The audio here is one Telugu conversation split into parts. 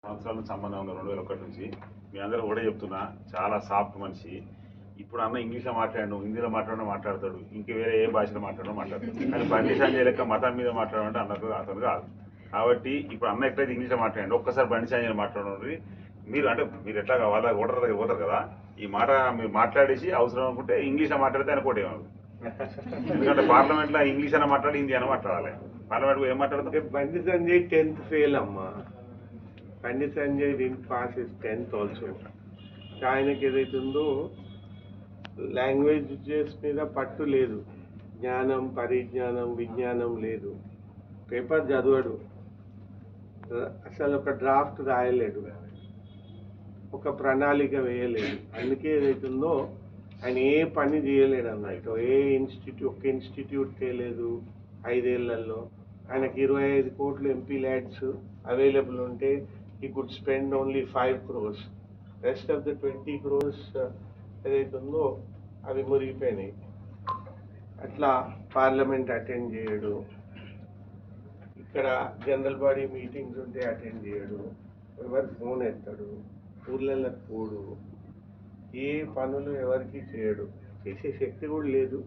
సంవత్సరాల సంబంధం ఉంది 2001 నుంచి. మీ అందరూ కూడా చెప్తున్నా, చాలా సాఫ్ట్ మనిషి. ఇప్పుడు అన్న ఇంగ్లీష్లో మాట్లాడు, హిందీలో మాట్లాడతాడు, ఇంక వేరే ఏ భాషలో మాట్లాడతాడు. కానీ బండి సంజయ్ లెక్క మతం మీద మాట్లాడమంటే అతను కాదు. కాబట్టి ఇప్పుడు అన్న ఎట్లయితే ఇంగ్లీష్లో మాట్లాడండి, ఒక్కసారి బండి సంజయ్ మాట్లాడండి. మీరు ఎట్లా వాళ్ళ ఓటర్ దగ్గర పోతారు కదా, ఈ మాట మీరు మాట్లాడేసి అవసరం అనుకుంటే ఇంగ్లీష్లో మాట్లాడితే ఆయన కోటేమో. ఎందుకంటే పార్లమెంట్లో ఇంగ్లీష్ అయినా మాట్లాడి, హిందీ అయినా మాట్లాడాలి. పార్లమెంట్ ఏం మాట్లాడతాం? బండి సంజయ్ 10th ఫెయిల్ అమ్మా. Bandi Sanjay didn't pass his 10th also. ఆయనకి ఏదైతుందో లాంగ్వేజెస్ మీద పట్టు లేదు, జ్ఞానం, పరిజ్ఞానం, విజ్ఞానం లేదు. పేపర్ చదవడు, అసలు ఒక డ్రాఫ్ట్ రాయలేడు, ఒక ప్రణాళిక వేయలేడు. అందుకే ఏదైతుందో ఆయన ఏ పని చేయలేడు అన్నట్టు. ఒక్క ఇన్స్టిట్యూట్ తేలేదు 5 ఏళ్లలో. ఆయనకి 25 కోట్లు ఎంపీ ల్యాడ్స్ అవైలబుల్ ఉంటే he could spend only 5 crores. Rest of the 20 crores ఏదైతుందో అవి మురిగిపోయినాయి. అట్లా పార్లమెంట్ అటెండ్ చేయడు, ఇక్కడ జనరల్ బాడీ మీటింగ్స్ ఉంటే అటెండ్ చేయడు, ఎవరు ఫోన్ ఎత్తాడు, ఊర్లలో పోడు, ఏ పనులు ఎవరికి చేయడు, చేసే శక్తి కూడా లేదు.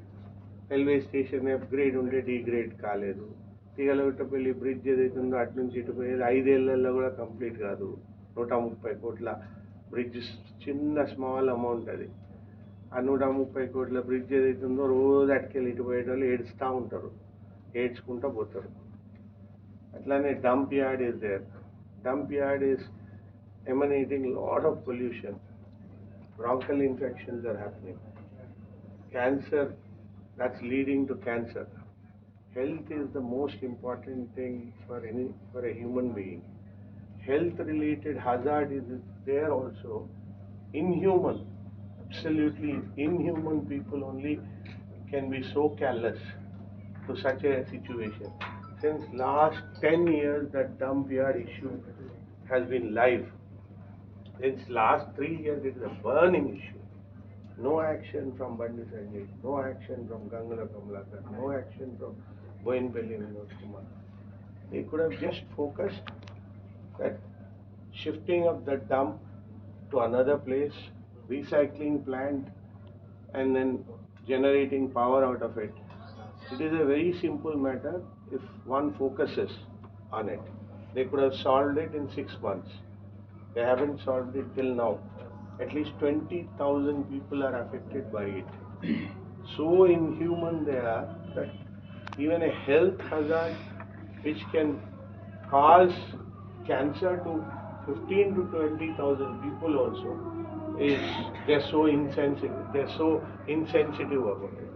రైల్వే స్టేషన్ అప్గ్రేడ్ ఉంటే డీగ్రేడ్ కాలేదు. తీగలగుట్టపల్లి బ్రిడ్జ్ ఏదైతుందో అటు నుంచి ఇటు పోయేది 5 ఏళ్లలో కూడా కంప్లీట్ కాదు. 130 కోట్ల బ్రిడ్జ్, చిన్న స్మాల్ అమౌంట్ అది. ఆ 130 కోట్ల బ్రిడ్జ్ ఏదైతుందో రోజు అటుకెళ్ళి ఇటు పోయేటోళ్ళు ఏడుస్తూ ఉంటారు, ఏడ్చుకుంటూ పోతారు. అట్లానే dump yard is there. Dump yard is emanating lot of pollution. Bronchial infections are happening. Cancer, that's leading to cancer. Health is the most important thing for a human being. Health related hazard is there also. Inhuman, absolutely inhuman people only can be so callous to such a situation. Since last 10 years that dump yard issue has been live. Since last 3 years it is a burning issue. No action from Bandi Sanjay, no action from Gangala Kamlakar, no action from Boinpelli Vinod Kumar. They could have just focused that shifting of the dump to another place, recycling plant, and then generating power out of it. It is a very simple matter if one focuses on it. They could have solved it in 6 months. They haven't solved it till now. At least 20,000 people are affected by it. So inhuman they are that even a health hazard which can cause cancer to 15 to 20,000 people also is, they're so insensitive about it.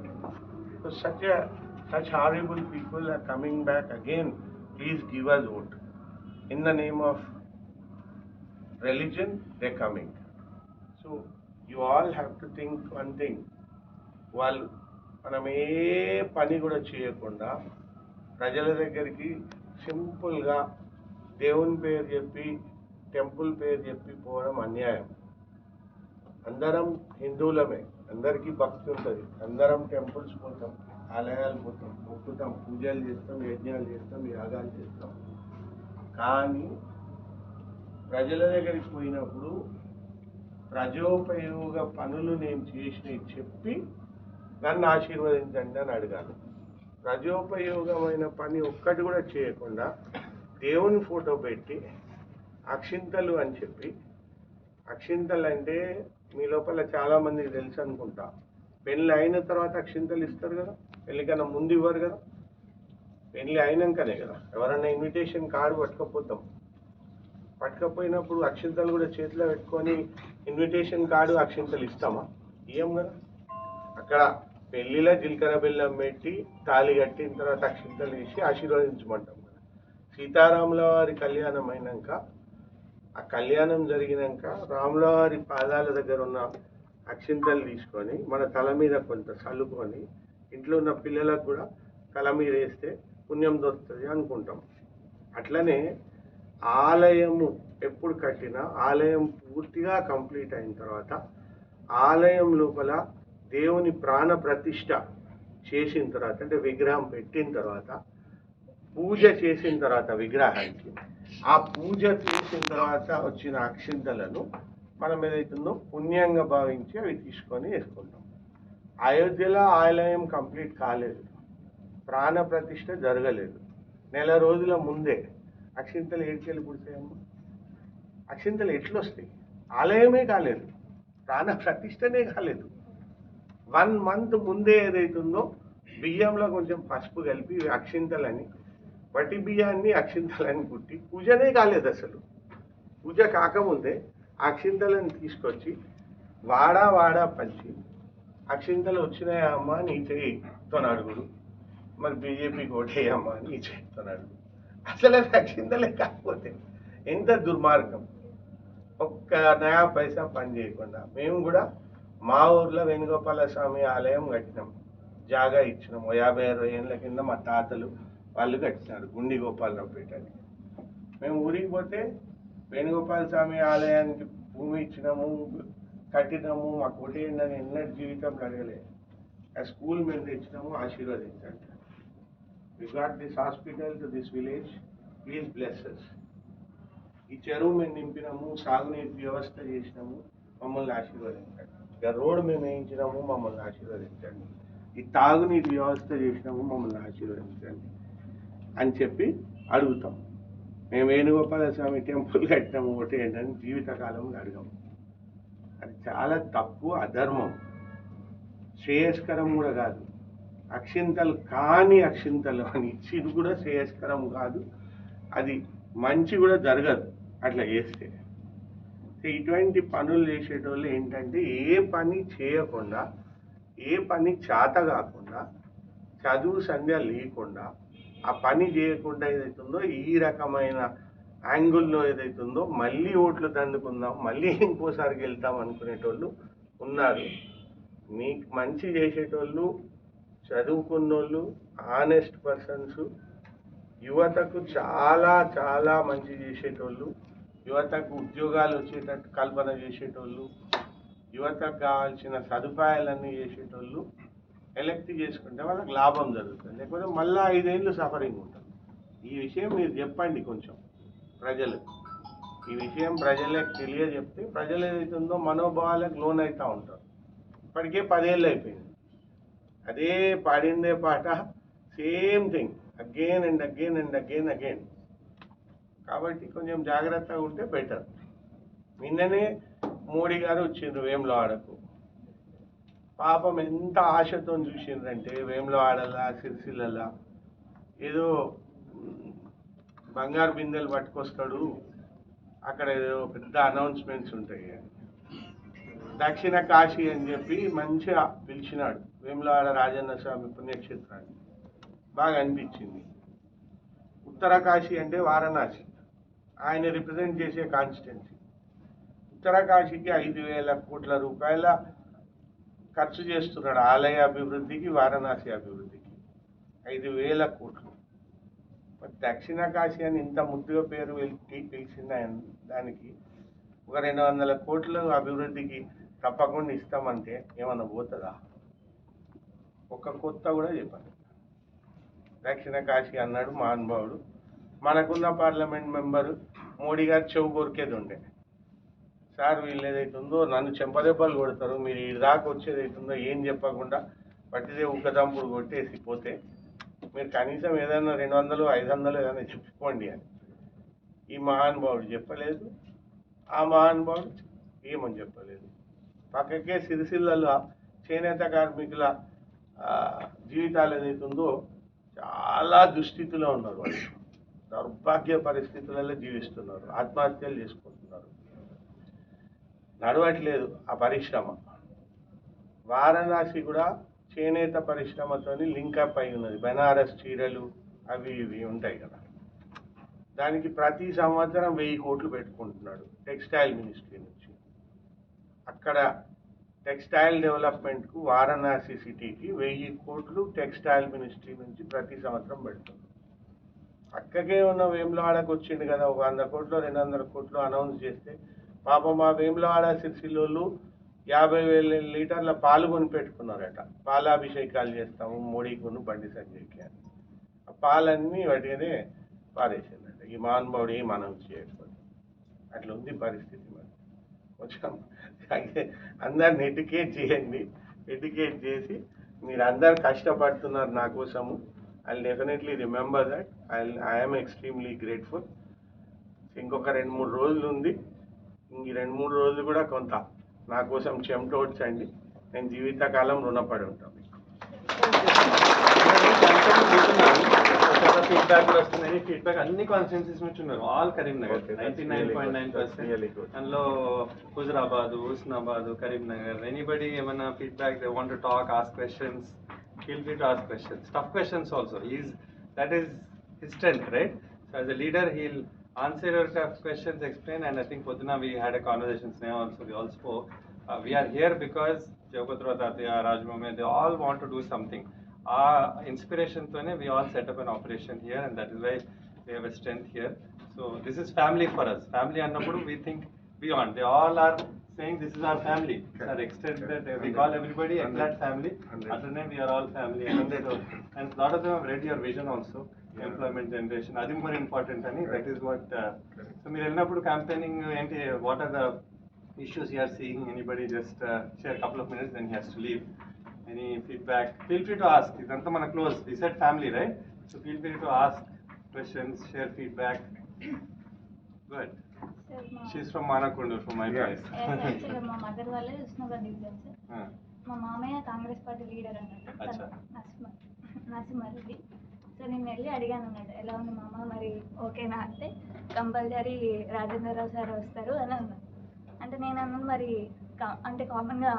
So such horrible people are coming back again. Please give us vote. In the name of religion, they're coming. So you all have to think one thing. వాళ్ళు మనం ఏ పని కూడా చేయకుండా ప్రజల దగ్గరికి సింపుల్గా దేవుని పేరు చెప్పి, టెంపుల్ పేరు చెప్పి పోవడం అన్యాయం. అందరం హిందువులమే, అందరికీ భక్తి ఉంటుంది, అందరం టెంపుల్స్ పోతాం, ఆలయాలు పోతాం, మొక్కుతాం, పూజలు చేస్తాం, యజ్ఞాలు చేస్తాం, యాగాలు చేస్తాం. కానీ ప్రజల దగ్గరికి పోయినప్పుడు ప్రజోపయోగ పనులు నేను చేసినవి చెప్పి నన్ను ఆశీర్వదించండి అని అడగాలి. ప్రజోపయోగమైన పని ఒక్కటి కూడా చేయకుండా దేవుని ఫోటో పెట్టి అక్షింతలు అని చెప్పి, అక్షింతలు అంటే మీ లోపల చాలామందికి తెలుసు అనుకుంటా, పెళ్ళి అయిన తర్వాత అక్షింతలు ఇస్తారు కదా, పెళ్ళి కన్నా ముందు ఇవ్వరు కదా, పెళ్ళి అయినాకనే కదా. ఎవరన్నా ఇన్విటేషన్ కార్డు పట్టుకపోతాం, పట్టుకపోయినప్పుడు అక్షింతలు కూడా చేతిలో పెట్టుకొని ఇన్విటేషన్ కార్డు అక్షింతలు ఇస్తామా? ఇయ్యం కదా. అక్కడ పెళ్లిలో జీలకర్ర బెల్లం పెట్టి తాళి కట్టిన తర్వాత అక్షింతలు వేసి ఆశీర్వదించమంటాం కదా. సీతారాముల వారి కళ్యాణం అయినాక, ఆ కళ్యాణం జరిగినాక రాముల వారి పాదాల దగ్గర ఉన్న అక్షింతలు తీసుకొని మన తల మీద కొంత చల్లుకొని ఇంట్లో ఉన్న పిల్లలకు కూడా తల మీద వేస్తే పుణ్యం దొరుకుతుంది అనుకుంటాం. అట్లనే ఆలయము ఎప్పుడు కట్టినా ఆలయం పూర్తిగా కంప్లీట్ అయిన తర్వాత ఆలయం లోపల దేవుని ప్రాణ ప్రతిష్ఠ చేసిన తర్వాత, అంటే విగ్రహం పెట్టిన తర్వాత, పూజ చేసిన తర్వాత విగ్రహానికి ఆ పూజ చేసిన తర్వాత వచ్చిన అక్షింతలను మనం ఏదైతుందో పుణ్యంగా భావించి అవి తీసుకొని వేసుకుంటాం. అయోధ్యలో ఆలయం కంప్లీట్ కాలేదు, ప్రాణ ప్రతిష్ఠ జరగలేదు. నెల రోజుల ముందే అక్షింతలు ఏడ్చెళ్ళి పుడతాయమ్మా? అక్షింతలు ఎట్లొస్తాయి? ఆలయమే కాలేదు, ప్రాణ ప్రతిష్టనే కాలేదు. 1 month ముందే ఏదైతుందో బియ్యంలో కొంచెం పసుపు కలిపి అక్షింతలని, వటి బియ్యాన్ని అక్షింతలని కుట్టి పూజనే కాలేదు. అసలు పూజ కాకముందే అక్షింతలను తీసుకొచ్చి వాడా పంచి, అక్షింతలు వచ్చినాయా అమ్మా నీ చేయితో అడుగుడు, మరి బీజేపీకి ఓటేయమ్మా నీ చేయితో అడుగు. అసలు అది అక్షింతలే కాకపోతే ఎంత దుర్మార్గం! ఒక్క నయా పైసా పని చేయకుండా మేము కూడా మా ఊర్లో వేణుగోపాల స్వామి ఆలయం కట్టినాం, జాగా ఇచ్చినాము. 50-60 ఏళ్ళ కింద మా తాతలు వాళ్ళు కట్టినారు గుండి గోపాలరావుపేట అని. మేము ఊరికి పోతే వేణుగోపాల స్వామి ఆలయానికి భూమి ఇచ్చినాము, కట్టినాము, మాకు ఓటేయండి అని ఎన్నటి జీవితంలో అడగలే. ఆ స్కూల్ మేము తెచ్చినాము, ఆశీర్వదించండి. We got this hospital to this village, please bless us. ఈ చెరువు మేము నింపినాము, సాగునీటి వ్యవస్థ చేసినాము, మమ్మల్ని ఆశీర్వదించండి. ఇక రోడ్డు మేము వేయించినాము, మమ్మల్ని ఆశీర్వదించండి. ఈ తాగునీటి వ్యవస్థ చేసినాము, మమ్మల్ని ఆశీర్వదించండి అని చెప్పి అడుగుతాం. మేము వేణుగోపాల స్వామి టెంపుల్ కట్టినాము, ఓటేయండి అని జీవితకాలంలో అడగము. అది చాలా తప్పు, అధర్మం, శ్రేయస్కరం కూడా కాదు. అక్షింతలు కాని అక్షింతలు అని ఇచ్చి కూడా శ్రేయస్కరం కాదు, అది మంచి కూడా జరగదు అట్లా చేస్తే. ఇటువంటి పనులు చేసేటోళ్ళు ఏంటంటే ఏ పని చేయకుండా, ఏ పని చేత కాకుండా, చదువు సంధ్య లేకుండా, ఆ పని చేయకుండా ఏదైతుందో ఈ రకమైన యాంగిల్లో ఏదైతుందో మళ్ళీ ఓట్లు దండుకుందాం, మళ్ళీ ఇంకోసారికి వెళ్తాం అనుకునేటోళ్ళు ఉన్నారు. మీకు మంచి చేసేటోళ్ళు, చదువుకున్నోళ్ళు, ఆనెస్ట్ పర్సన్స్, యువతకు చాలా చాలా మంచి చేసేటోళ్ళు, యువతకు ఉద్యోగాలు వచ్చేటట్టు కల్పన చేసేటోళ్ళు, యువతకు కావాల్సిన సదుపాయాలన్నీ చేసేటోళ్ళు ఎలక్ట్ చేసుకుంటే వాళ్ళకి లాభం జరుగుతుంది. లేకపోతే మళ్ళీ 5 ఏళ్ళు సఫరింగ్ ఉంటుంది. ఈ విషయం మీరు చెప్పండి కొంచెం ప్రజలకు. ఈ విషయం ప్రజలకు తెలియజెప్తే ప్రజలు ఏదైతుందో మనోభావాలకు లోన్ అవుతూ ఉంటారు. ఇప్పటికే 10 ఏళ్ళు అయిపోయింది, అదే పాడిందే పాట, same thing again and again and again again. కాబట్టి కొంచెం జాగ్రత్తగా ఉంటే బెటర్. నిన్ననే మోడీ గారు వచ్చిండ్రు వేములవాడకు. పాపం ఎంత ఆశతో చూసిండ్రంటే వేములవాడలా సిరిసిల్లలా ఏదో బంగారు బిందెలు పట్టుకొస్తాడు, అక్కడ ఏదో పెద్ద అనౌన్స్మెంట్స్ ఉంటాయి. దక్షిణ కాశీ అని చెప్పి మంచిగా పిలిచినాడు వేములవాడ రాజన్న స్వామి పుణ్యక్షేత్రాన్ని, బాగా అనిపించింది. ఉత్తర కాశీ అంటే వారణాసి, ఆయన రిప్రజెంట్ చేసే కాన్స్టిట్యున్సీ. ఉత్తర కాశీకి 5,000 కోట్ల రూపాయల ఖర్చు చేస్తున్నాడు ఆలయ అభివృద్ధికి, వారణాసి అభివృద్ధికి 5,000 కోట్లు. మరి దక్షిణ కాశీ అని ఇంత ముద్దుగా పేరు పిలిచిన దానికి ఒక 200 కోట్ల అభివృద్ధికి తప్పకుండా ఇస్తామంటే ఏమన్నా పోతుందా? ఒక కొత్త కూడా చెప్పండి. దక్షిణ కాశీ అన్నాడు మహానుభావుడు. మనకున్న పార్లమెంట్ మెంబరు మోడీ గారు చెవు కొరికేది ఉండే, సార్ వీళ్ళు ఏదైతుందో నన్ను చెంపదెబ్బలు కొడతారు, మీరు ఈ దాకా వచ్చేది అవుతుందో ఏం చెప్పకుండా పట్టిదే ఉక్కదంపుడు కొట్టేసి పోతే మీరు కనీసం ఏదైనా 200, 500 ఏదైనా చెప్పుకోండి అని ఈ మహానుభావుడు చెప్పలేదు. ఆ మహానుభావుడు ఏమని చెప్పలేదు. పక్కకే సిరిసిల్లలో చేనేత కార్మికుల జీవితాలు ఏదైతుందో చాలా దుస్థితిలో ఉన్నారు. వాళ్ళు దౌర్భాగ్య పరిస్థితులలో జీవిస్తున్నారు, ఆత్మహత్యలు చేసుకుంటున్నారు, నడవట్లేదు ఆ పరిశ్రమ. వారణాసి కూడా చేనేత పరిశ్రమతో లింకప్ అయి ఉన్నది. బెనారస్ చీరలు అవి ఇవి ఉంటాయి కదా, దానికి ప్రతి సంవత్సరం 1000 కోట్లు పెట్టుకుంటున్నాడు టెక్స్టైల్ మినిస్ట్రీ నుంచి. అక్కడ టెక్స్టైల్ డెవలప్మెంట్కు వారణాసి సిటీకి 1000 కోట్లు టెక్స్టైల్ మినిస్ట్రీ నుంచి ప్రతి సంవత్సరం పెడుతుంది. పక్కకే ఉన్న వేములవాడకు వచ్చింది కదా, 100 కోట్లు 200 కోట్లు అనౌన్స్ చేస్తే పాపం మా వేములవాడ సిరిసిల్లోళ్ళు 50,000 లీటర్ల పాలు కొని పెట్టుకున్నారట. పాలాభిషేకాలు చేస్తాము మోడీకును బండి సంజయ్కి అని. ఆ పాలన్నీ వాటినే పారేసిందంట. ఈ మహానుభావుడు ఏం అనౌన్స్ చేయకపోతే అట్లా ఉంది పరిస్థితి. మరి కొంచెం అందరిని ఎడ్యుకేట్ చేయండి, ఎడ్యుకేట్ చేసి మీరు అందరు కష్టపడుతున్నారు నా కోసము. I definitely remember that. I'm extremely grateful. ఇంకొక 2-3 రోజులు ఉంది. ఈ 2-3 రోజులు కూడా కొంత నా కోసం చెమటోడ్చండి. నేను జీవితకాలం రుణపడి ఉంటాను. చాలా ఫీడ్బ్యాక్ వస్తున్నాయి. ఫీడ్బ్యాక్ అన్ని కాన్స్టిట్యున్సీస్ నుంచి ఉన్నారు. ఆల్ కరీంనగర్ 99.9%. అందులో హుజరాబాద్, హుస్నాబాద్, కరీంనగర్. ఎనీబడి ఏమైనా feedback they want to talk, ask questions, feel free to ask questions. Tough questions also. That is his strength, right? So as a leader, he'll answer your tough questions, explain. And I think Poduna, we had a conversation now also. We all spoke. We are here because Jagapatra Tatya, Raj Mohammed, they all want to do something. Our inspiration tone, we all set up an operation here, and that is why we have a strength here. So this is family for us. Family annappudu we think beyond. They all are saying this is our family. It's our extended. We call everybody exact family. Other name we are all family. And lot of them have read your vision also. Employment generation. Adi more important ani. That is what. So మీరు వెళ్ళినప్పుడు campaigning ఏంటి? What are the issues you are seeing? Anybody just share a couple of minutes, then he has to leave. Any feedback? Feel free to ask. Idantha mana close. We said family, right? So feel free to ask questions, share feedback. Good. She's from Manakondur, from my place. యాక్చువల్గా మా మదర్ వాళ్ళే ఉస్నాబాద్ డివిజన్ సార్. మా మామయ్య కాంగ్రెస్ పార్టీ లీడర్ అన్నట్టు నరసింహారెడ్డి. సో నేను వెళ్ళి అడిగాను అన్నట్టు, ఎలా ఉంది మామ, మరి ఓకేనా అంటే కంపల్సరీ రాజేంద్రరావు సార్ వస్తారు అని అన్నాను. అంటే నేను అన్నాను మరి అంటే కామన్గా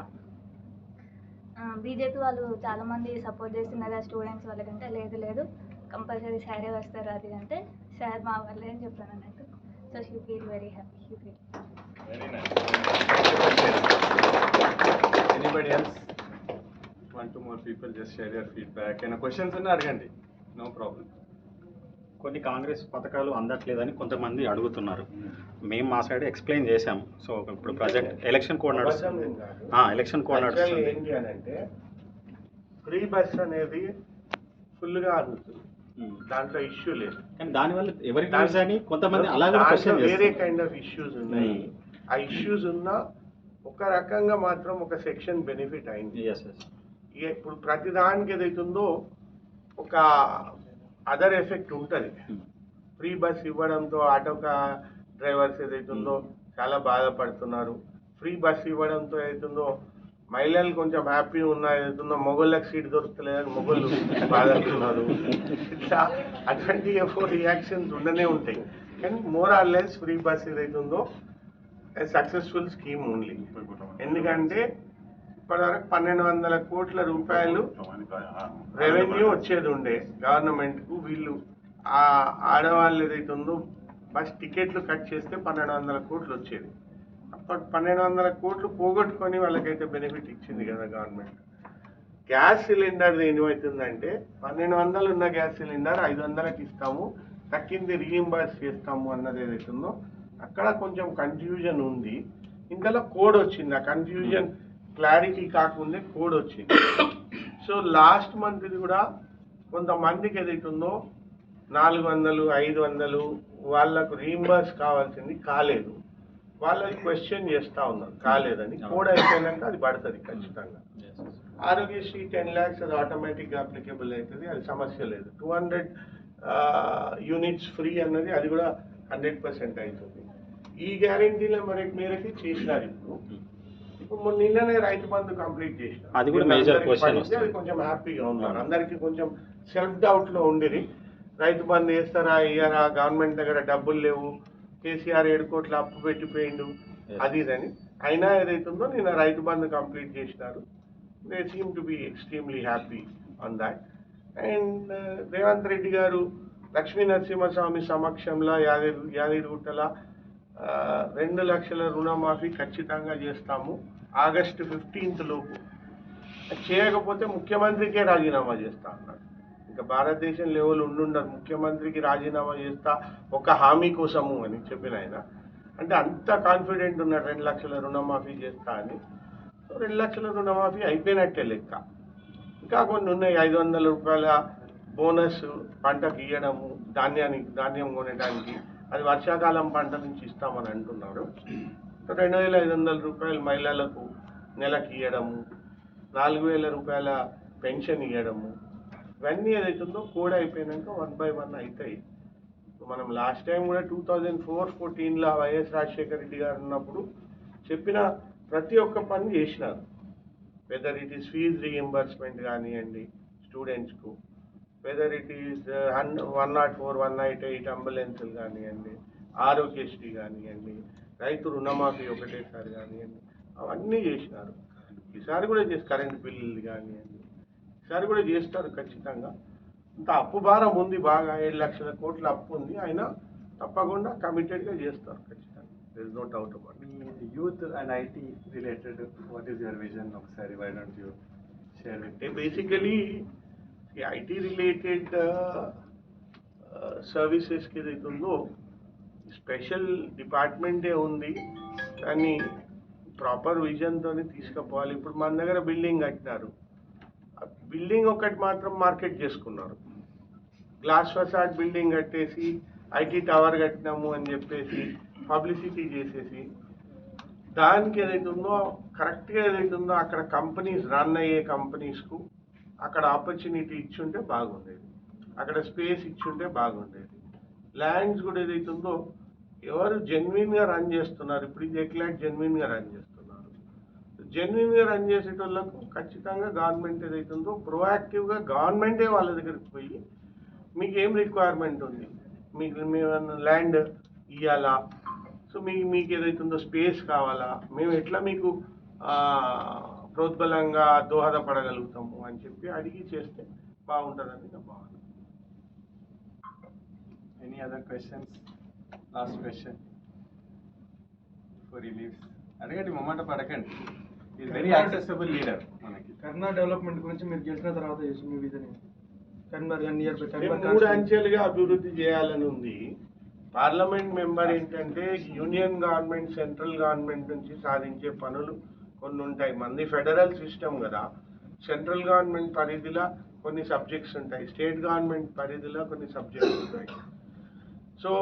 బీజేపీ వాళ్ళు చాలామంది సపోర్ట్ చేస్తున్నారు స్టూడెంట్స్ వాళ్ళకంటే, లేదు కంపల్సరీ సారే వస్తారు అది అంటే, సార్ మా వాళ్ళే అని చెప్పాను అన్నట్టు. So she feel very happy. She feel Very nice. Anybody else? 1-2 more people just share your feedback. And questions ఉన్న అడగండి. No problem. కొన్ని కాంగ్రెస్ పథకాలు అందట్లేదని కొంతమంది అడుగుతున్నారు. మేము మా సైడ్ ఎక్స్ప్లెయిన్ చేశాము. సో ఇప్పుడు ప్రజెంట్ ఎలక్షన్ కోడ్ నడుస్తుంది. ఎలక్షన్ కోడ్ నడుస్తుంది. ఏంటి అని అంటే ఫ్రీ బస్ అనేది ఫుల్గా అందుతుంది, దాంట్లో ఇష్యూ లేదు. కానీ దానివల్ల ఎవరికి యూజ్ అని కొంతమంది అలాగే క్వశ్చన్ వేరే కైండ్ ఆఫ్ ఇష్యూస్ ఉన్నాయి. ఆ ఇష్యూస్ ఉన్న ఒక రకంగా మాత్రం ఒక సెక్షన్ బెనిఫిట్ అయింది. ఇప్పుడు ప్రతి దానికి ఏదైతుందో ఒక అదర్ ఎఫెక్ట్ ఉంటుంది. ఫ్రీ బస్ ఇవ్వడంతో ఆటో డ్రైవర్స్ ఏదైతుందో చాలా బాధపడుతున్నారు. ఫ్రీ బస్ ఇవ్వడంతో ఏదైతుందో మహిళలు కొంచెం హ్యాపీ ఉన్నా, ఏదైతుందో మొగోళ్ళకి సీట్ దొరుకుతలేదని మొగోళ్ళు బాధపడుతున్నారు. ఇట్లా అటువంటి రియాక్షన్స్ ఉండనే ఉంటాయి. కానీ more or less free bus ఏదైతుందో సక్సెస్ఫుల్ స్కీమ్ ఓన్లీ. ఎందుకంటే ఇప్పటివరకు 1200 కోట్ల రూపాయలు రెవెన్యూ వచ్చేది ఉండే గవర్నమెంట్కు. వీళ్ళు ఆ ఆడవాళ్ళు ఏదైతుందో బస్ టికెట్లు కట్ చేస్తే 1200 కోట్లు వచ్చేది. అప్పటి 1200 కోట్లు పోగొట్టుకొని వాళ్ళకైతే బెనిఫిట్ ఇచ్చింది కదా గవర్నమెంట్. గ్యాస్ సిలిండర్ ఏమవుతుందంటే 1200 ఉన్న గ్యాస్ సిలిండర్ 500కి ఇస్తాము, తక్కింది రీఇంబర్స్ చేస్తాము అన్నది ఏదైతుందో అక్కడ కొంచెం కన్ఫ్యూజన్ ఉంది. ఇంతలో కోడ్ వచ్చింది. ఆ కన్ఫ్యూజన్ క్లారిటీ కాకుండా కోడ్ వచ్చింది. సో లాస్ట్ మంత్ కూడా కొంతమందికి ఏదైతుందో 400, 500 వాళ్ళకు రీఇంబర్స్ కావాల్సింది కాలేదు. వాళ్ళకి క్వశ్చన్ చేస్తూ ఉన్నారు కాలేదని. కోడ్ అయిపోయినాక అది పడుతుంది ఖచ్చితంగా. ఆరోగ్యశ్రీ 10 lakhs అది ఆటోమేటిక్గా అప్లికేబుల్ అవుతుంది, అది సమస్య లేదు. 200 యూనిట్స్ ఫ్రీ అన్నది అది కూడా 100% అవుతుంది. ఈ గ్యారంటీల మేరకి చేసినారు. ఇప్పుడు నిన్ననే రైతు బంధు కంప్లీట్ చేసినారు. అది కూడా మేజర్ క్వశ్చన్. అది కొంచెం హ్యాపీగా ఉన్నారు. అందరికీ కొంచెం సెల్ఫ్ డౌట్లో ఉండేది, రైతు బంధు వేస్తారా ఇయ్యారా, గవర్నమెంట్ దగ్గర డబ్బులు లేవు, కేసీఆర్ 7 కోట్ల అప్పు పెట్టిపోయిండు అది ఇదని. అయినా ఏదైతుందో నిన్న రైతు బంధు కంప్లీట్ చేసినారు. They seem to be extremely happy on that. And Revanth Reddy గారు లక్ష్మీ నరసింహస్వామి సమక్షంలో యాదగిరిగుట్టల 2 లక్షల రుణమాఫీ ఖచ్చితంగా చేస్తాము ఆగస్టు 15th లోపు. చేయకపోతే ముఖ్యమంత్రికే రాజీనామా చేస్తా అన్నాడు. ఇంకా భారతదేశం లెవెల్ ఉండుండదు, ముఖ్యమంత్రికి రాజీనామా చేస్తా ఒక హామీ కోసము అని చెప్పిన ఆయన. అంటే అంత కాన్ఫిడెంట్ ఉన్నాడు 2 లక్షల రుణమాఫీ చేస్తా అని. 2 లక్షల రుణమాఫీ అయిపోయినట్టే లెక్క. ఇంకా కొన్ని ఉన్నాయి, 500 రూపాయల బోనస్ పంటకు ఇవ్వడము, ధాన్యం కొనడానికి, అది వర్షాకాలం పంట నుంచి ఇస్తామని అంటున్నారు. 2,500 రూపాయలు మహిళలకు నెలకి ఇవ్వడము, 4,000 రూపాయల పెన్షన్ ఇవ్వడము, ఇవన్నీ ఏదైతుందో కోడ్ అయిపోయినాక 1 by 1 అవుతాయి. మనం లాస్ట్ టైం కూడా 2004-14లో వైఎస్ రాజశేఖర రెడ్డి గారు ఉన్నప్పుడు చెప్పిన ప్రతి ఒక్క పని చేసినారు. Whether it is fees reimbursement కానివ్వండి స్టూడెంట్స్కు, వెదర్ ఇట్ ఈస్ 104, 188 అంబులెన్సులు కానివ్వండి, ఆరోగ్యశ్రీ కానివ్వండి, రైతు రుణమాఫీ ఒకటేసారి కానివ్వండి, అవన్నీ చేసినారు. ఈసారి కూడా కరెంట్ బిల్లులు కానివ్వండి, ఈసారి కూడా చేస్తారు ఖచ్చితంగా. ఇంత అప్పు భారం ఉంది, బాగా 7 లక్షల కోట్ల అప్పు ఉంది, అయినా తప్పకుండా కమిటెడ్గా చేస్తారు ఖచ్చితంగా. There is no doubt about it. Youth and IT related what is your vision? ఒకసారి why don't you share with? అంటే బేసికలీ ఐటీ రిలేటెడ్ సర్వీసెస్కి ఏదైతుందో స్పెషల్ డిపార్ట్మెంటే ఉంది, కానీ ప్రాపర్ విజన్తో తీసుకుపోవాలి. ఇప్పుడు మన దగ్గర బిల్డింగ్ కట్టినారు, బిల్డింగ్ ఒకటి మాత్రం మార్కెట్ చేసుకున్నారు. గ్లాస్ ఫసాడ్ బిల్డింగ్ కట్టేసి ఐటీ టవర్ కట్టినాము అని చెప్పేసి పబ్లిసిటీ చేసేసి, దానికి ఏదైతుందో కరెక్ట్గా ఏదైతుందో అక్కడ కంపెనీస్ రన్ అయ్యే కంపెనీస్కు అక్కడ ఆపర్చునిటీ ఇచ్చుంటే బాగుండేది, అక్కడ స్పేస్ ఇచ్చుంటే బాగుండేది. ల్యాండ్స్ కూడా ఏదైతుందో ఎవరు జెన్యున్గా రన్ చేస్తున్నారు, ఇప్పుడు ఇది ఎక్లాట్ జెన్యున్గా రన్ చేస్తున్నారు. జెన్యున్గా రన్ చేసేటోళ్ళకు ఖచ్చితంగా గవర్నమెంట్ ఏదైతుందో ప్రోయాక్టివ్గా గవర్నమెంటే వాళ్ళ దగ్గరికి పోయి మీకు ఏం రిక్వైర్మెంట్ ఉంది, మీకు మేము ల్యాండ్ ఇవ్వాలా, సో మీకు ఏదైతుందో స్పేస్ కావాలా, మేము ఎట్లా మీకు ప్రోద్బలంగా దోహదపడగలుగుతాము అని చెప్పి అడిగి చేస్తే బాగుంటుందని నా భావన. Any other questions? Last question before he leaves. అడగండి, మొమ్మాట పడకండి. Is very accessible leader. మనకి కర్నా డెవలప్మెంట్ గురించి మీరు గెలిచిన తర్వాత చేసి మీ విజన్ కరీంనగర్ 1 year మేము 3 అంచెలుగా అభివృద్ధి చేయాలని ఉంది. పార్లమెంట్ మెంబర్ ఏంటంటే యూనియన్ గవర్నమెంట్ సెంట్రల్ గవర్నమెంట్ నుంచి సాధించే పనులు కొన్ని ఉంటాయి. మంది ఫెడరల్ సిస్టమ్ కదా, సెంట్రల్ గవర్నమెంట్ పరిధిలో కొన్ని సబ్జెక్ట్స్ ఉంటాయి, స్టేట్ గవర్నమెంట్ పరిధిలో కొన్ని సబ్జెక్ట్స్ ఉంటాయి. సో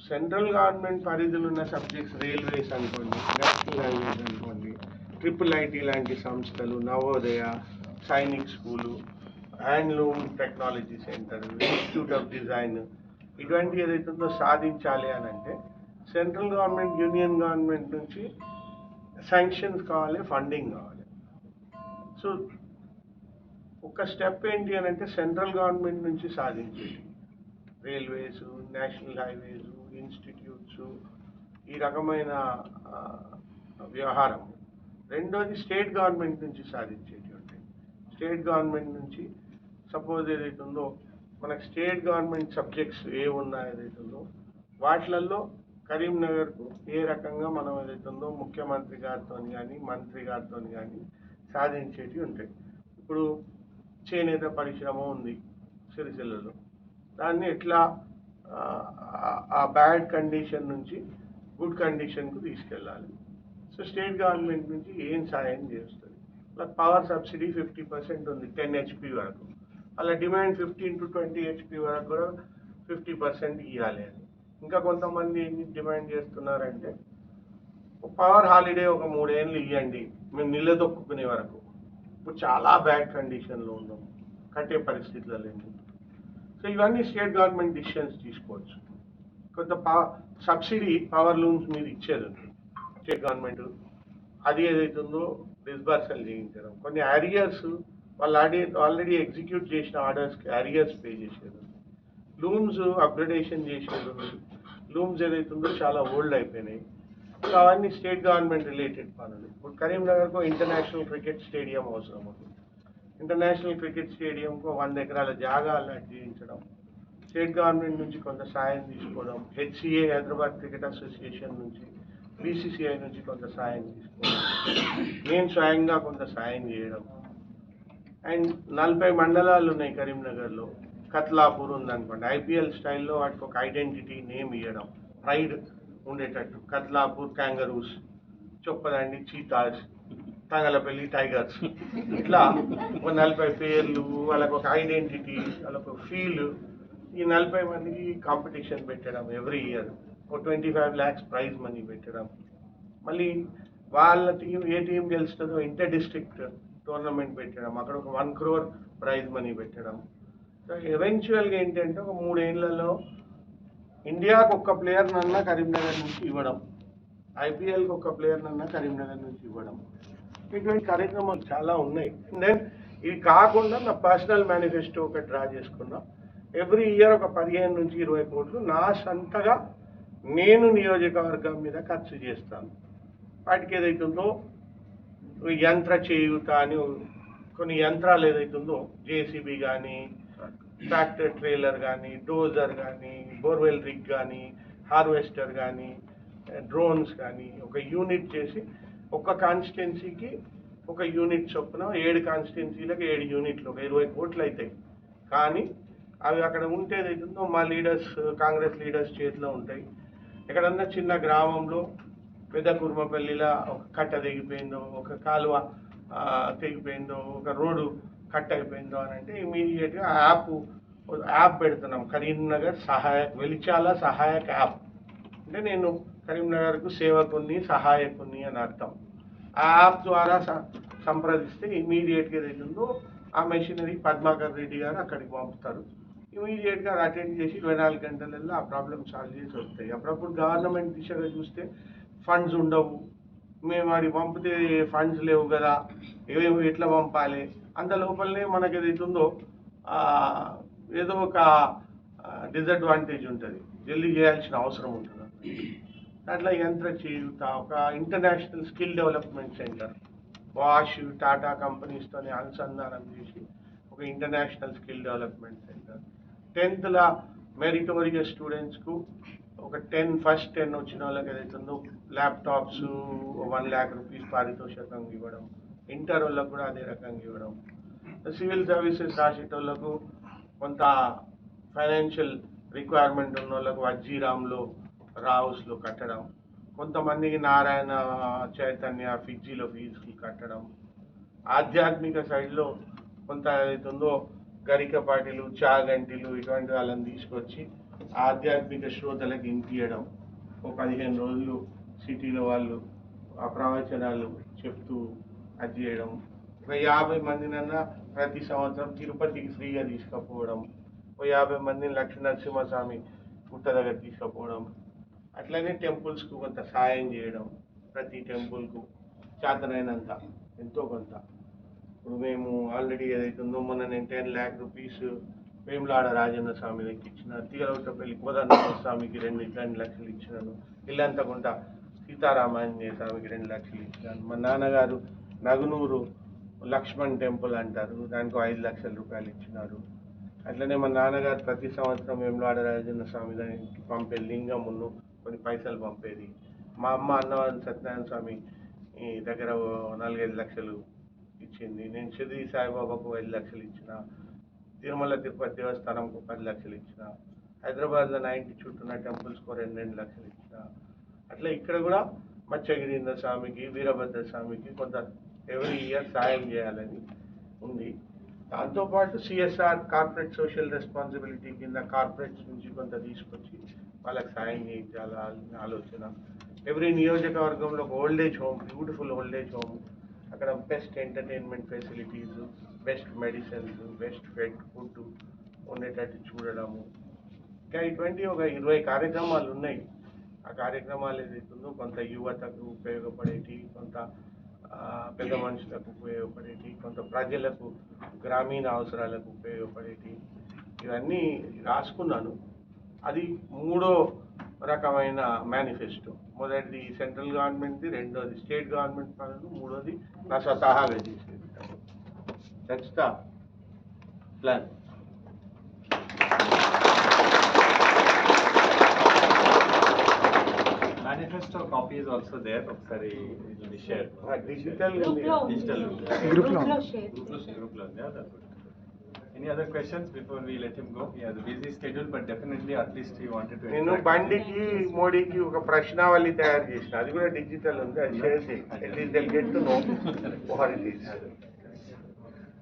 సెంట్రల్ గవర్నమెంట్ పరిధిలో ఉన్న సబ్జెక్ట్స్ రైల్వేస్ అనుకోండి, నేషనల్ హైవేస్ అనుకోండి, ట్రిపుల్ ఐటీ లాంటి సంస్థలు, Navodaya, Sainik school, handloom technology centre, institute of design, ఇటువంటి ఏదైతుందో సాధించాలి అని అంటే సెంట్రల్ గవర్నమెంట్ యూనియన్ గవర్నమెంట్ నుంచి శాంక్షన్స్ కావాలి, ఫండింగ్ కావాలి. సో ఒక స్టెప్ ఏంటి అని అంటే సెంట్రల్ గవర్నమెంట్ నుంచి సాధించేది రైల్వేస్, నేషనల్ హైవేస్, ఇన్స్టిట్యూట్స్, ఈ రకమైన వ్యవహారం. రెండోది స్టేట్ గవర్నమెంట్ నుంచి సాధించేవి ఉంటాయి. స్టేట్ గవర్నమెంట్ నుంచి సపోజ్ ఏదైతుందో మనకు స్టేట్ గవర్నమెంట్ సబ్జెక్ట్స్ ఏమున్నాయి ఏదైతుందో వాటిలలో కరీంనగర్కు ఏ రకంగా మనం ఏదైతుందో ముఖ్యమంత్రి గారితో కానీ మంత్రి గారితో కానీ సాధించేటివి ఉంటాయి. ఇప్పుడు చేనేత పరిశ్రమ ఉంది సిరిసిల్లలో, దాన్ని ఎట్లా ఆ బ్యాడ్ కండిషన్ నుంచి గుడ్ కండిషన్కు తీసుకెళ్ళాలి. సో స్టేట్ గవర్నమెంట్ నుంచి ఏం సాయం చేస్తుంది. పవర్ సబ్సిడీ 50% ఉంది 10 HP వరకు, అలా డిమాండ్ 15 to 20 HP వరకు కూడా 50% ఇవ్వాలి అని. ఇంకా కొంతమంది ఏం డిమాండ్ చేస్తున్నారంటే పవర్ హాలిడే ఒక 3 ఏళ్ళు ఇవ్వండి మేము నిలదొక్కునే వరకు. ఇప్పుడు చాలా బ్యాడ్ కండిషన్లో ఉన్నాం, కట్టే పరిస్థితుల్లో లేదు. సో ఇవన్నీ స్టేట్ గవర్నమెంట్ డిసిషన్స్ తీసుకోవచ్చు. కొంత సబ్సిడీ పవర్ లూమ్స్ మీద ఇచ్చేది ఉంది స్టేట్ గవర్నమెంట్, అది ఏదైతుందో డిస్బర్సల్ చేయించడం. కొన్ని యారియర్స్ వాళ్ళు ఆల్రెడీ ఎగ్జిక్యూట్ చేసిన ఆర్డర్స్కి యారియర్స్ పే చేసేది. లూమ్స్ అప్గ్రేడేషన్ చేసేది. లూమ్స్ ఏదైతుందో చాలా ఓల్డ్ అయిపోయినాయి. సో అవన్నీ స్టేట్ గవర్నమెంట్ రిలేటెడ్ పనులు. ఇప్పుడు కరీంనగర్కు ఇంటర్నేషనల్ క్రికెట్ స్టేడియం అవసరం ఉంది. ఇంటర్నేషనల్ క్రికెట్ స్టేడియంకు 100 ఎకరాల జాగా అలాట్ చేయించడం, స్టేట్ గవర్నమెంట్ నుంచి కొంత సాయం తీసుకోవడం, HCA హైదరాబాద్ క్రికెట్ అసోసియేషన్ నుంచి, BCCI నుంచి కొంత సాయం తీసుకోవడం, నేను స్వయంగా కొంత సాయం చేయడం. అండ్ 40 మండలాలు ఉన్నాయి కరీంనగర్లో. కత్లాపూర్ ఉందనుకోండి, IPL స్టైల్లో వాటికి ఒక ఐడెంటిటీ నేమ్ ఇవ్వడం, ప్రైడ్ ఉండేటట్టు. కత్లాపూర్ క్యాంగరూస్, చొప్పదండి చీతాస్, తంగలపల్లి టైగర్స్, ఇట్లా ఒక 40 పేర్లు, వాళ్ళకు ఒక ఐడెంటిటీ, వాళ్ళకు ఫీల్. ఈ 40 మందికి కాంపిటీషన్ పెట్టడం ఎవ్రీ ఇయర్, ఓ 25 lakhs ప్రైజ్ మనీ పెట్టడం, మళ్ళీ వాళ్ళ టీం ఏ టీం గెలుస్తుందో ఇంటర్ డిస్ట్రిక్ట్ టోర్నమెంట్ పెట్టడం, అక్కడ ఒక 1 crore ప్రైజ్ మనీ పెట్టడం. సో ఎవెన్చువల్గా ఏంటంటే ఒక 3 ఏళ్లలో ఇండియాకు ఒక్క ప్లేయర్ నన్నా కరీంనగర్ నుంచి ఇవ్వడం, ఐపీఎల్కి ఒక్క ప్లేయర్ నన్నా కరీంనగర్ నుంచి ఇవ్వడం, ఇటువంటి కార్యక్రమాలు చాలా ఉన్నాయి. దెన్ ఇది కాకుండా నా పర్సనల్ మేనిఫెస్టో ఒకటి డ్రా చేసుకున్నా. ఎవ్రీ ఇయర్ ఒక 15 నుంచి 20 కోట్లు నా సొంతగా నేను నియోజకవర్గం మీద ఖర్చు చేస్తాను. వాటికి ఏదైతుందో యంత్ర చేయూత అని కొన్ని యంత్రాలు ఏదైతుందో జేసీబీ కానీ, ట్రాక్టర్ ట్రైలర్ కానీ, డోజర్ కానీ, బోర్వెల్ రిగ్ కానీ, హార్వెస్టర్ కానీ, డ్రోన్స్ కానీ ఒక యూనిట్ చేసి ఒక్క కాన్స్టిట్యున్సీకి ఒక యూనిట్ చొప్పున 7 కాన్స్టిట్యున్సీలకు 7 యూనిట్లు ఒక 20 కోట్లు అవుతాయి. కానీ అవి అక్కడ ఉంటే ఏదైతుందో మా లీడర్స్, కాంగ్రెస్ లీడర్స్ చేతిలో ఉంటాయి. ఎక్కడన్నా చిన్న గ్రామంలో పెద్ద కుర్మపల్లిలో ఒక కట్ట తెగిపోయిందో, ఒక కాలువ తెగిపోయిందో, ఒక రోడ్డు కట్ అయిపోయిందో అని అంటే ఇమీడియట్గా యాప్ పెడుతున్నాం, కరీంనగర్ సహాయక్, వెలిచాల సహాయక్ యాప్. అంటే నేను కరీంనగర్కు సేవకుని, సహాయకుని అని అర్థం. ఆ యాప్ ద్వారా సంప్రదిస్తే ఇమీడియట్గా ఏదైతుందో ఆ మెషినరీ పద్మాకర్ రెడ్డి గారు అక్కడికి పంపుతారు. ఇమీడియట్గా అటెండ్ చేసి 24 గంటలలో ఆ ప్రాబ్లమ్ సాల్వ్ చేసి వస్తాయి. అప్పుడప్పుడు గవర్నమెంట్ దిశగా చూస్తే ఫండ్స్ ఉండవు, మేము వాడికి పంపితే ఫండ్స్ లేవు కదా, ఏమేమి ఎట్లా పంపాలి, అంత లోపలనే మనకి ఏదైతుందో ఏదో ఒక డిసడ్వాంటేజ్ ఉంటుంది, జల్దీ చేయాల్సిన అవసరం ఉంటుంది. అట్లా యంత్ర చేయూత, ఒక international skill development centre Bosch, Tata కంపెనీస్తో అనుసంధానం చేసి ఒక international skill development centre. 10th meritorious స్టూడెంట్స్కు ఒక ఫస్ట్ 10 వచ్చిన వాళ్ళకి ఏదైతుందో ల్యాప్టాప్స్ 1 lakh rupees పారితోషికంగా ఇవ్వడం, ఇంటర్ వాళ్ళకు కూడా అదే రకంగా ఇవ్వడం. సివిల్ సర్వీసెస్ రాసేటోళ్లకు కొంత ఫైనాన్షియల్ రిక్వైర్మెంట్ ఉన్న వాళ్ళకు వజ్జీరామ్లో, రావుస్లో కట్టడం, కొంతమందికి నారాయణ చైతన్య ఫిజ్జీలో ఫీజులు కట్టడం, ఆధ్యాత్మిక సైడ్లో కొంత ఏదైతుందో గరికపాటిలు, చాగంటిలు ఇటువంటి వాళ్ళని తీసుకొచ్చి ఆధ్యాత్మిక శ్రోతలకు ఇంపియడం, ఒక 15 రోజులు సిటీలో వాళ్ళు ఆ ప్రవచనాలు చెప్తూ అది చేయడం, ఒక 50 మందినన్నా ప్రతి సంవత్సరం తిరుపతికి ఫ్రీగా తీసుకుపోవడం, ఒక 50 మందిని లక్ష్మీ నరసింహస్వామి గుట్ట దగ్గర తీసుకుపోవడం, అట్లనే టెంపుల్స్కు కొంత సాయం చేయడం, ప్రతి టెంపుల్కు చేతనైనంత ఎంతో కొంత. ఇప్పుడు మేము ఆల్రెడీ ఏదైతుందో మొన్న నేను 10 lakh rupees వేములాడ రాజన్న స్వామికి ఇచ్చిన, తీగలవటపల్లి కోదండ స్వామికి 2 లక్షలు ఇచ్చినాను, ఇల్లంతకుంట సీతారామాంజనేయ స్వామికి 2 లక్షలు ఇచ్చినాను. మా నాన్నగారు నగునూరు లక్ష్మణ్ టెంపుల్ అంటారు, దానికి 5 లక్షల రూపాయలు ఇచ్చినారు. అట్లనే మా నాన్నగారు ప్రతి సంవత్సరం వేములాడ రాజన్న స్వామి దానికి పంపే లింగమును కొన్ని పైసలు పంపేది. మా అమ్మ అన్నవరం సత్యనారాయణ స్వామి దగ్గర 4-5 లక్షలు ఇచ్చింది. నేను షిరిడి సాయిబాబాకు 5 లక్షలు ఇచ్చిన, తిరుమల తిరుపతి దేవస్థానంకు 10 లక్షలు ఇచ్చిన, హైదరాబాద్లో 90 చుట్టూన్న టెంపుల్స్కు 2 లక్షలు ఇచ్చిన. అట్లా ఇక్కడ కూడా మత్స్యగిరీంద్ర స్వామికి, వీరభద్ర స్వామికి కొంత ఎవ్రీ ఇయర్ సాయం చేయాలని ఉంది. దాంతోపాటు సిఎస్ఆర్ కార్పొరేట్ సోషల్ రెస్పాన్సిబిలిటీ కింద కార్పొరేట్స్ నుంచి కొంత తీసుకొచ్చి వాళ్ళకి సాయం చేయించాలని ఆలోచన. ఎవ్రీ నియోజకవర్గంలో ఒక old age home, beautiful old age home, అక్కడ best entertainment facilities, best medicines, best food ఉండేటట్టు చూడడము. ఇంకా ఇటువంటి ఒక 20 కార్యక్రమాలు ఉన్నాయి. ఆ కార్యక్రమాలు ఏదైతుందో కొంత యువతకు ఉపయోగపడేటి, కొంత పెద్ద మనుషులకు ఉపయోగపడేటి, కొంత ప్రజలకు గ్రామీణ అవసరాలకు ఉపయోగపడేటి, ఇవన్నీ రాసుకున్నాను. అది 3వ రకమైన మేనిఫెస్టో. మొదటిది సెంట్రల్ గవర్నమెంట్ది, రెండోది స్టేట్ గవర్నమెంట్ పనులు, మూడోది నా స్వతహాగా చేసేది. That's the plan. Manifesto copy is also there. ఒకసారి it will be shared. Digital Group lo share. Yeah, that's good. Any other questions before we let him go? He has a busy schedule, but definitely at least he wanted to. నేను బండికి మోడీకి ఒక ప్రశ్నావళి తయారు చేసిన, అది కూడా డిజిటల్ ఉంది, అది షేర్ చేయి. At least they get to know what it is.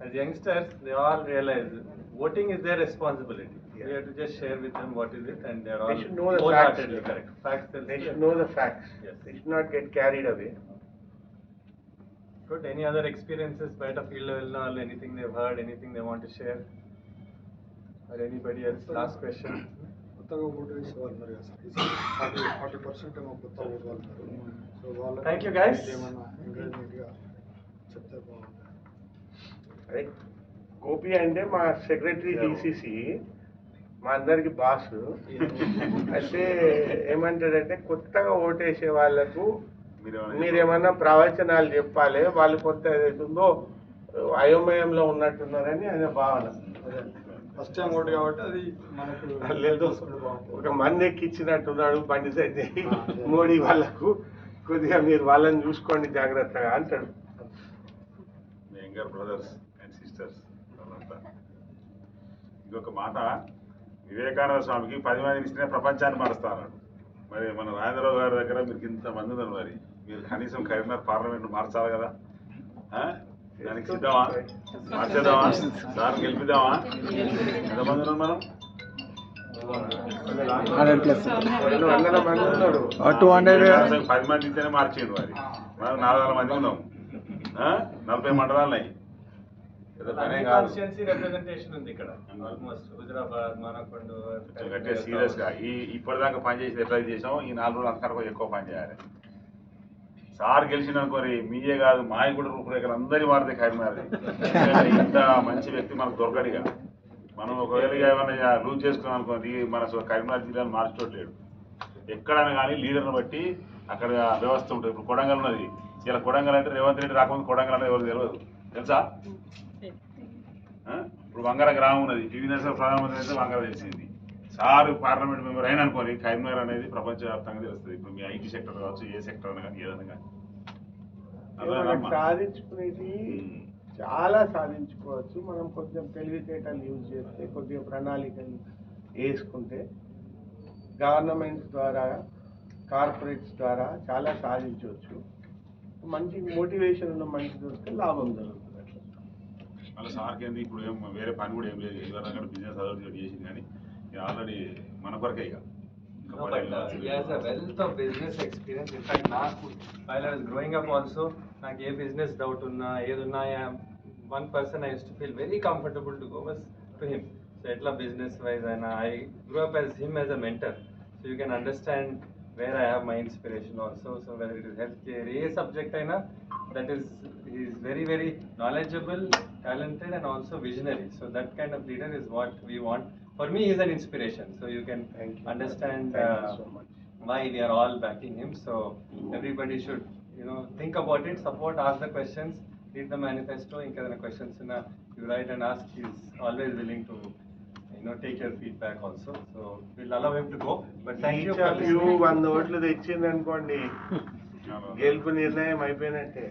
As youngsters, they all realize voting is their responsibility. We have to just share with them what is it, and they're all They should know the wholeheartedly facts. correct. Facts tells They you. should know the facts. Yes. They should not get carried away. Good. Any other experiences, better field level, anything they've heard, anything they want to share? Or anybody else? Last question. కొత్తగా ఓటు వేసే వాళ్ళు ఉన్నారు కదా సార్ 40% ఏమో కొత్త ఓటు వాళ్ళు ఉన్నారు. సో వాళ్ళకి Thank you, guys. ఏమన్నా ఎంకరేజ్మెంట్గా చెప్తే బాగుంటుంది. అదే గోపి అంటే మా సెక్రటరీ డిసిసి మా అందరికి బాస్. అయితే ఏమంటాడంటే కొత్తగా ఓటేసే వాళ్ళకు మీరేమన్నా ప్రవచనాలు చెప్పాలి, వాళ్ళు కొత్త ఏదైతుందో అయోమయంలో ఉన్నట్టున్నారని ఆయన భావన. ఫస్ట్ టైం ఓటు కాబట్టి అది మనకు లేదు బాగుంటుంది. ఒక మంది ఎక్కిచ్చినట్టున్నాడు బండి సైతే మోడీ వాళ్ళకు, కొద్దిగా మీరు వాళ్ళని చూసుకోండి జాగ్రత్తగా అంటాడు. మీ యంగర్ బ్రదర్స్ అండ్ సిస్టర్స్ వాళ్ళంతా. ఇంకొక మాట, వివేకానంద స్వామికి 10 మందిని ఇస్తేనే ప్రపంచాన్ని మారుస్తా అన్నాడు. మరి మన రాజేంద్రరావు గారి దగ్గర మీరు ఇంతమంది ఉన్నారు, మరి మీరు కనీసం కరీంనగర్ పార్లమెంట్ మార్చాలి కదా. దానికి సిద్ధమా? మార్చేద్దామా? సార్ గెలిపిద్దామా? ఎంతమంది ఉన్నాం మనం? 200 మంది ఉన్నారు. 10 మంది ఇస్తేనే మార్చేయండి. మరి మనం 400 మంది ఉన్నాం. 40 మండలాలు ఉన్నాయి. ఏదో పనే కాదు. కాన్స్టిట్యుయెన్సీ రిప్రజెంటేషన్ ఉంది ఇక్కడ. ఆల్మోస్ట్ హుజరాబాద్, మనకొండ. అంటే సీరియస్ గా ఇప్పటిదాకా పని చేసి ఎట్లా చేసాం, ఈ 4 రోజులు అంతకన్నా ఎక్కువ పని చేయాలి. సార్ గెలిచిన అనుకోని మీయే కాదు, మాయ కూడా రూపురేఖలు అందరి మారితే కరీంనగర్. ఇంత మంచి వ్యక్తి మనకు దొరకడిగా. మనం ఒకవేళ ఏమైనా లూజ్ చేసుకున్నాం అనుకోండి, మన కరీంనగర్ జిల్లాను మార్చుకోవట్లేడు. ఎక్కడైనా కానీ లీడర్ని బట్టి అక్కడ వ్యవస్థ ఉంటుంది. ఇప్పుడు కొడంగల్ ఉన్నది, ఇలా కొడంగల్ అంటే రేవంత్ రెడ్డి రాకముందు కొడంగల్ అనేది ఎవరు తెలియదు, తెలుసా? ఇప్పుడు వంగర గ్రామం ఉన్నది, టీవీ నరసింహ ప్రధానమంత్రి అయితే వంగర తెలిసింది. సార్ పార్లమెంట్ మెంబర్ అయినా అనుకోని కరీంనగర్ అనేది ప్రపంచవ్యాప్తంగా తెలుస్తుంది. ఇప్పుడు మీ ఐటీ సెక్టర్ కావచ్చు, ఏ సెక్టర్ అయినా కానీ ఏదైనా కానీ. మనకు సాధించుకునేది చాలా సాధించుకోవచ్చు. మనం కొంచెం తెలివితేటలు యూజ్ చేస్తే, కొద్దిగా ప్రణాళికలు వేసుకుంటే, గవర్నమెంట్స్ ద్వారా, కార్పొరేట్స్ ద్వారా చాలా సాధించవచ్చు. మంచి మోటివేషన్ ఉన్న మనిషి దొరికితే లాభం జరుగుతుంది. మళ్ళీ సార్కి ఏంది ఇప్పుడు ఏం వేరే పని కూడా ఏం లేదు, ఇదివరకు బిజినెస్ అదొకటి చేసింది, కానీ ఆల్రెడీ మన కొరకే ఇక. No, but he has a wealth of business experience. In fact, while I was growing up also, నాకు ఏ business doubt ఉన్నా, ఏదున్నా, one person I used to feel very comfortable to go was to him. So etla business wise, and I grew up as him as a mentor. So you can understand where I have my inspiration also. So whether it is healthcare, A subject అయినా, that is, he is very, very knowledgeable, talented, and also visionary. So that kind of leader is what we want. For me, he is an inspiration. So you can understand so much. why we are all backing him. So everybody should, think about it, support, ask the questions, read the manifesto. Inka questions you write and ask. He is always willing to, take your feedback also. So we'll allow him to go. But thank you for listening. 100 ఓట్లు తెచ్చింది అనుకోండి, గెలుపు నిర్ణయం అయిపోయినట్టే.